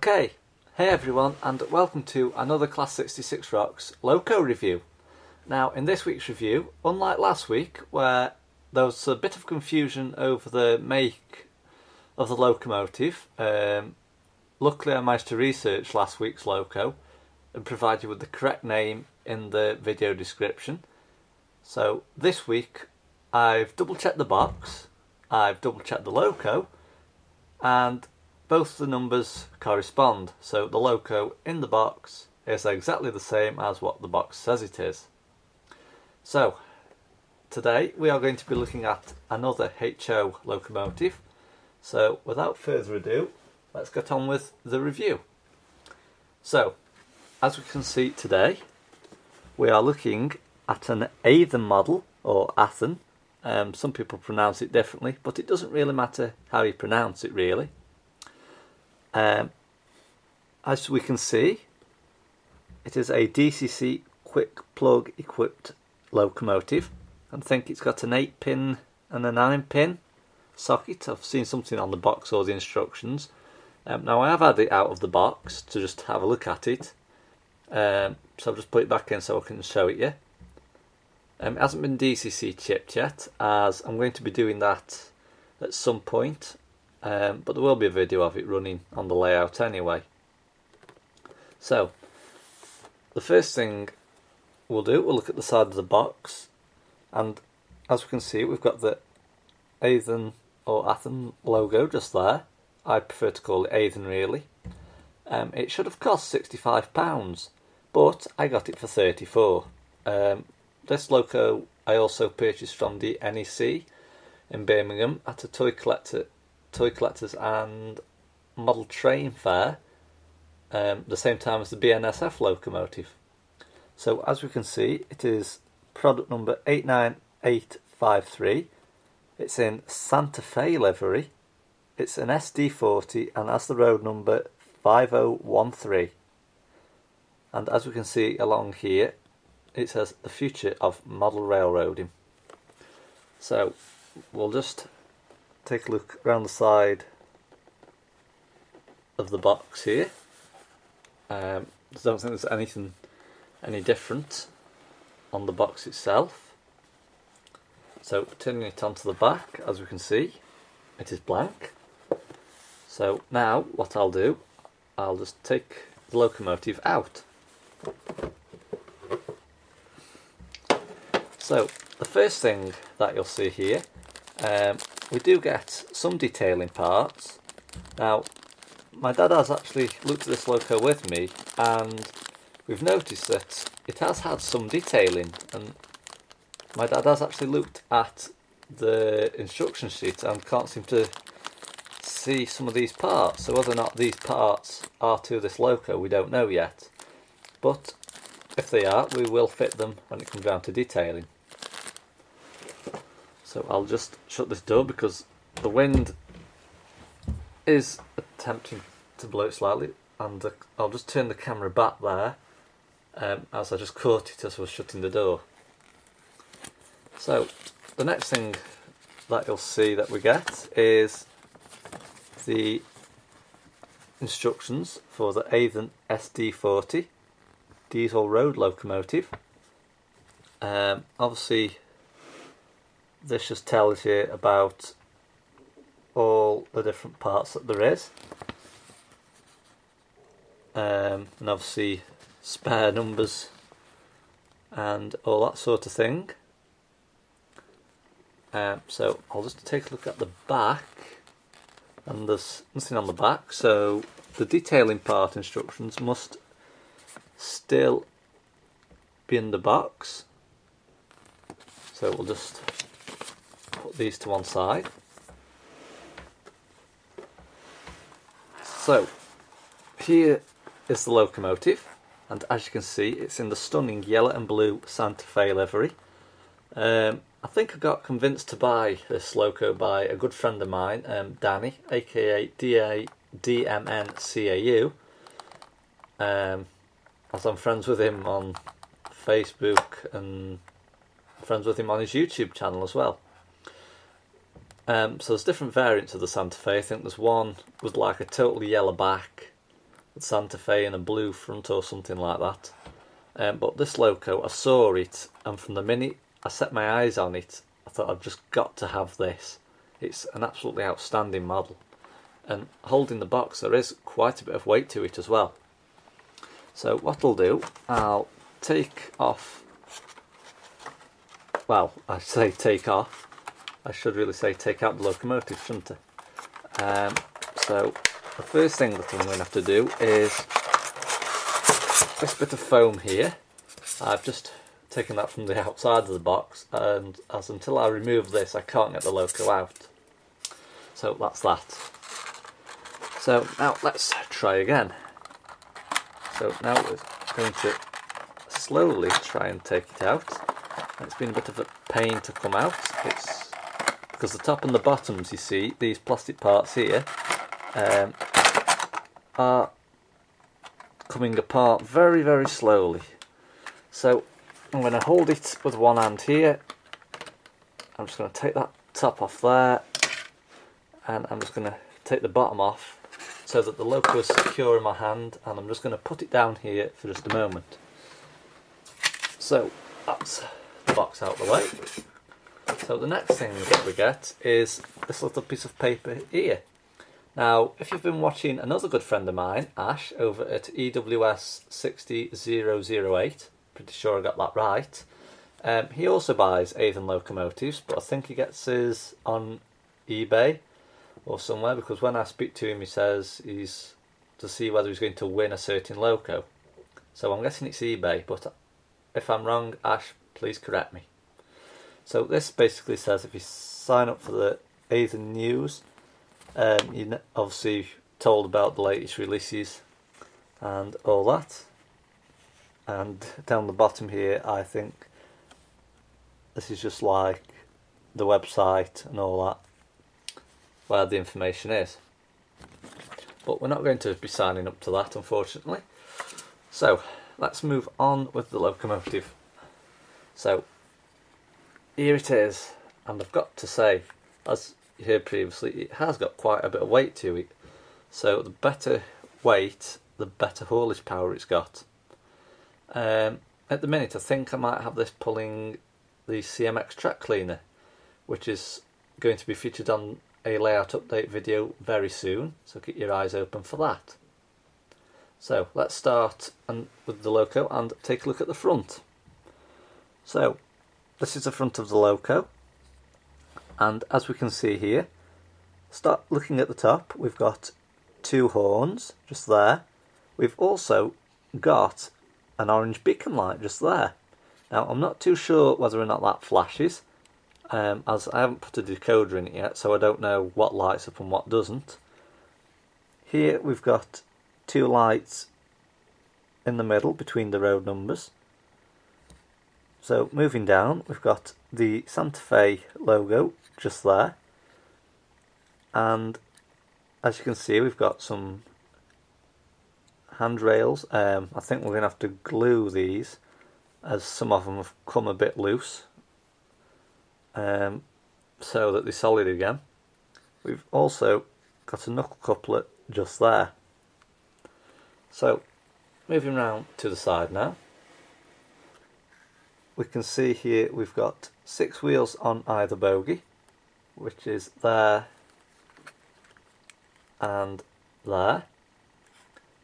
Okay, hey everyone, and welcome to another Class 66 Rocks Loco review. Now, in this week's review, unlike last week, where there was a bit of confusion over the make of the Locomotive, luckily I managed to research last week's Loco and provide you with the correct name in the video description. So this week, I've double-checked the box, I've double-checked the Loco, and both the numbers correspond, so the Loco in the box is exactly the same as what the box says it is. So, today we are going to be looking at another HO locomotive, so without further ado, let's get on with the review. So, as we can see today, we are looking at an Athearn model, or Athearn. Some people pronounce it differently, but it doesn't really matter how you pronounce it really. As we can see, it is a DCC quick plug equipped locomotive. I think it's got an 8-pin and a 9-pin socket. I've seen something on the box or the instructions. Now I have had it out of the box to just have a look at it. So I've just put it back in so I can show it you. It hasn't been DCC chipped yet, as I'm going to be doing that at some point. But there will be a video of it running on the layout anyway. So, the first thing we'll look at the side of the box, and as we can see we've got the Athearn or Athearn logo just there. I prefer to call it Athearn really. It should have cost £65, but I got it for £34. This Loco I also purchased from the NEC in Birmingham at a toy collectors and model train fair, the same time as the BNSF locomotive. So as we can see, it is product number 89853. It's in Santa Fe livery. It's an SD40 and has the road number 5013. And as we can see along here, it says the future of model railroading. So we'll just take a look around the side of the box here. I don't think there's anything any different on the box itself. So turning it onto the back, as we can see, it is blank. So now what I'll do, I'll just take the locomotive out. So the first thing that you'll see here, we do get some detailing parts. Now, my dad has actually looked at this Loco with me, and we've noticed that it has had some detailing, and my dad has actually looked at the instruction sheet and can't seem to see some of these parts. So whether or not these parts are to this Loco, we don't know yet. But if they are, we will fit them when it comes down to detailing. So I'll just shut this door because the wind is attempting to blow it slightly, and I'll just turn the camera back there as I just caught it as I was shutting the door. So the next thing that you'll see that we get is the instructions for the Athearn SD40 diesel road locomotive. Obviously this just tells you about all the different parts that there is, and obviously spare numbers and all that sort of thing. So I'll just take a look at the back, and there's nothing on the back, so the detailing part instructions must still be in the box. So we'll just put these to one side. So here is the locomotive, and as you can see it's in the stunning yellow and blue Santa Fe livery. I think I got convinced to buy this Loco by a good friend of mine, Danny, aka DMNCAU, as I'm friends with him on Facebook and friends with him on his YouTube channel as well. So there's different variants of the Santa Fe. I think there's one with like a totally yellow back, Santa Fe in a blue front or something like that. But this Loco, I saw it, and from the minute I set my eyes on it, I thought I've just got to have this. It's an absolutely outstanding model. And holding the box, there is quite a bit of weight to it as well. So what I'll do, I'll take off, well, I say take off, I should really say take out the locomotive, shouldn't I? So the first thing that I'm going to have to do is this bit of foam here. I've just taken that from the outside of the box, and until I remove this I can't get the Loco out. So that's that. So now let's try again. So now we're going to slowly try and take it out. It's been a bit of a pain to come out. It's because the top and the bottoms, you see, these plastic parts here are coming apart very, very slowly. So I'm going to hold it with one hand here. I'm just going to take that top off there, and I'm just going to take the bottom off so that the Loco is secure in my hand, and I'm just going to put it down here for just a moment. So that's the box out of the way. So the next thing that we get is this little piece of paper here. Now, if you've been watching another good friend of mine, Ash, over at EWS 60008, pretty sure I got that right, he also buys Athearn locomotives, but I think he gets his on eBay or somewhere, because when I speak to him he says he's to see whether he's going to win a certain Loco. So I'm guessing it's eBay, but if I'm wrong, Ash, please correct me. So this basically says if you sign up for the Athearn news, you're obviously told about the latest releases and all that. And down the bottom here, I think this is just like the website and all that, where the information is. But we're not going to be signing up to that, unfortunately. So let's move on with the locomotive. So here it is, and I've got to say, as you heard previously, it has got quite a bit of weight to it. So the better weight, the better haulage power it's got. At the minute I think I might have this pulling the CMX track cleaner, which is going to be featured on a layout update video very soon, so keep your eyes open for that. So let's start with the Loco and take a look at the front. So this is the front of the Loco, and as we can see here, start looking at the top, we've got two horns just there. We've also got an orange beacon light just there. Now I'm not too sure whether or not that flashes, as I haven't put a decoder in it yet, so I don't know what lights up and what doesn't. Here we've got two lights in the middle between the road numbers. So moving down, we've got the Santa Fe logo just there, and as you can see we've got some handrails. I think we're going to have to glue these, as some of them have come a bit loose, so that they're solid again. We've also got a knuckle couplet just there. So moving round to the side now, we can see here we've got 6 wheels on either bogie, which is there and there.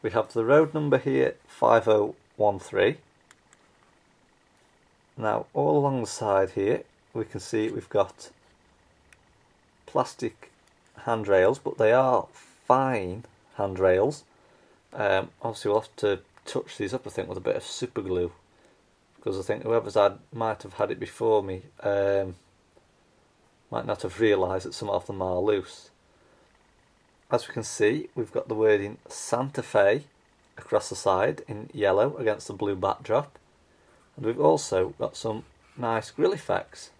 We have the road number here, 5013. Now all along the side here we can see we've got plastic handrails, but they are fine handrails. Obviously we'll have to touch these up, I think, with a bit of super glue, because I think whoever's might have had it before me might not have realised that some of them are loose. As we can see, we've got the wording Santa Fe across the side in yellow against the blue backdrop, and we've also got some nice grill effects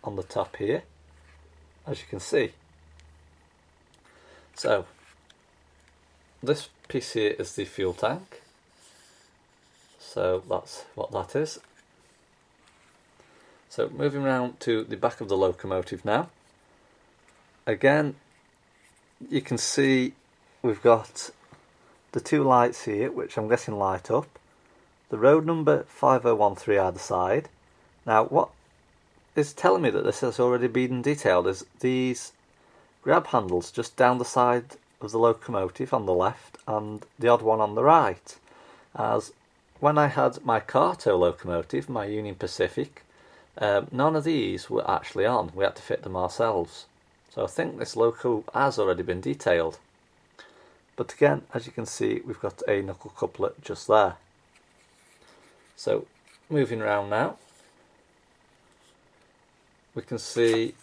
on the top here, as you can see. So this piece here is the fuel tank, so that's what that is. So moving round to the back of the locomotive now, again you can see we've got the two lights here, which I'm guessing light up, the road number 5013 either side. Now what is telling me that this has already been detailed is these grab handles just down the side of the locomotive on the left and the odd one on the right. As when I had my Carto locomotive, my Union Pacific, none of these were actually on. We had to fit them ourselves. So I think this Loco has already been detailed. But again, as you can see, we've got a knuckle couplet just there. So moving around now, we can see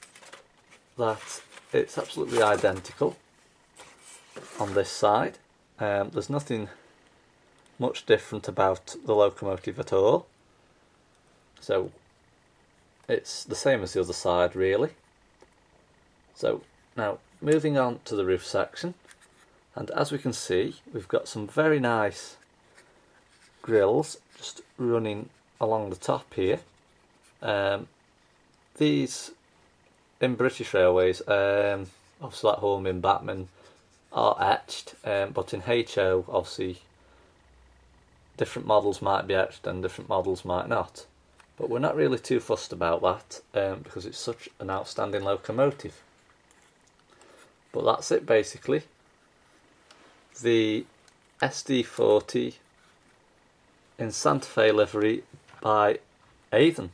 that it's absolutely identical on this side. There's nothing much different about the locomotive at all. So it's the same as the other side really. So now moving on to the roof section, and as we can see we've got some very nice grills just running along the top here. These in British Railways, obviously like home in Batman, are etched, but in HO obviously different models might be etched and different models might not. But we're not really too fussed about that because it's such an outstanding locomotive. But that's it basically. The SD40 in Santa Fe livery by Athearn.